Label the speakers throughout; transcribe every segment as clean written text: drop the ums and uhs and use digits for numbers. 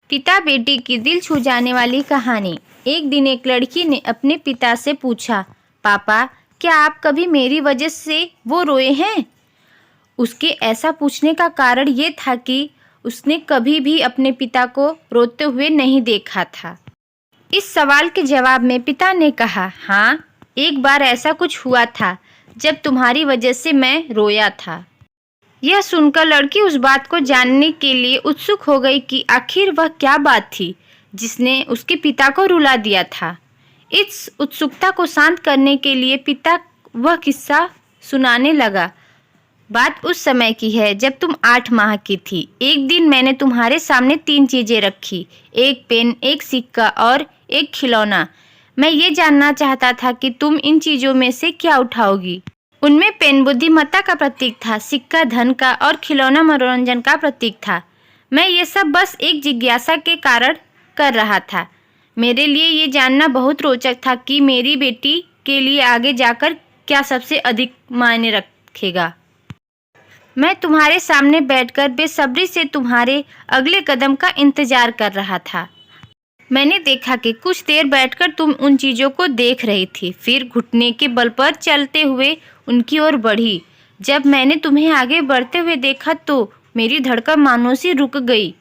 Speaker 1: पिता बेटी की दिल छू जाने वाली कहानी। एक दिन एक लड़की ने अपने पिता से पूछा, पापा क्या आप कभी मेरी वजह से वो रोए हैं? उसके ऐसा पूछने का कारण ये था कि उसने कभी भी अपने पिता को रोते हुए नहीं देखा था। इस सवाल के जवाब में पिता ने कहा, हाँ, एक बार ऐसा कुछ हुआ था जब तुम्हारी वजह से मैं रोया था। यह सुनकर लड़की उस बात को जानने के लिए उत्सुक हो गई कि आखिर वह क्या बात थी जिसने उसके पिता को रुला दिया था। इस उत्सुकता को शांत करने के लिए पिता वह किस्सा सुनाने लगा। बात उस समय की है जब तुम 8 माह की थी। एक दिन मैंने तुम्हारे सामने 3 चीजें रखी, एक पेन, एक सिक्का और एक खिलौना। मैं ये जानना चाहता था कि तुम इन चीजों में से क्या उठाओगी। उनमें पेन बुद्धिमत्ता का प्रतीक था, सिक्का धन का और खिलौना मनोरंजन का प्रतीक था। मैं ये सब बस एक जिज्ञासा के कारण कर रहा था। मेरे लिए ये जानना बहुत रोचक था कि मेरी बेटी के लिए आगे जाकर क्या सबसे अधिक मायने रखेगा। मैं तुम्हारे सामने बैठकर बेसब्री से तुम्हारे अगले कदम का इंतजार कर रहा था। मैंने देखा कि कुछ देर बैठकर तुम उन चीज़ों को देख रही थी, फिर घुटने के बल पर चलते हुए उनकी ओर बढ़ी। जब मैंने तुम्हें आगे बढ़ते हुए देखा तो मेरी धड़कन मानो सी रुक गई,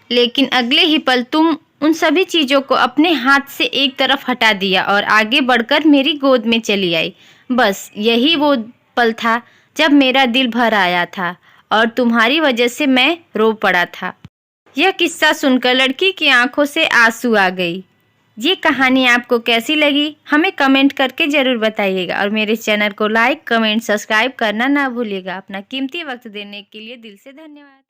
Speaker 1: लेकिन अगले ही पल तुम उन सभी चीज़ों को अपने हाथ से एक तरफ हटा दिया और आगे बढ़कर मेरी गोद में चली आई। बस यही वो पल था जब मेरा दिल भर आया था और तुम्हारी वजह से मैं रो पड़ा था। यह किस्सा सुनकर लड़की की आंखों से आंसू आ गई। ये कहानी आपको कैसी लगी हमें कमेंट करके ज़रूर बताइएगा और मेरे चैनल को लाइक, कमेंट, सब्सक्राइब करना ना भूलिएगा। अपना कीमती वक्त देने के लिए दिल से धन्यवाद।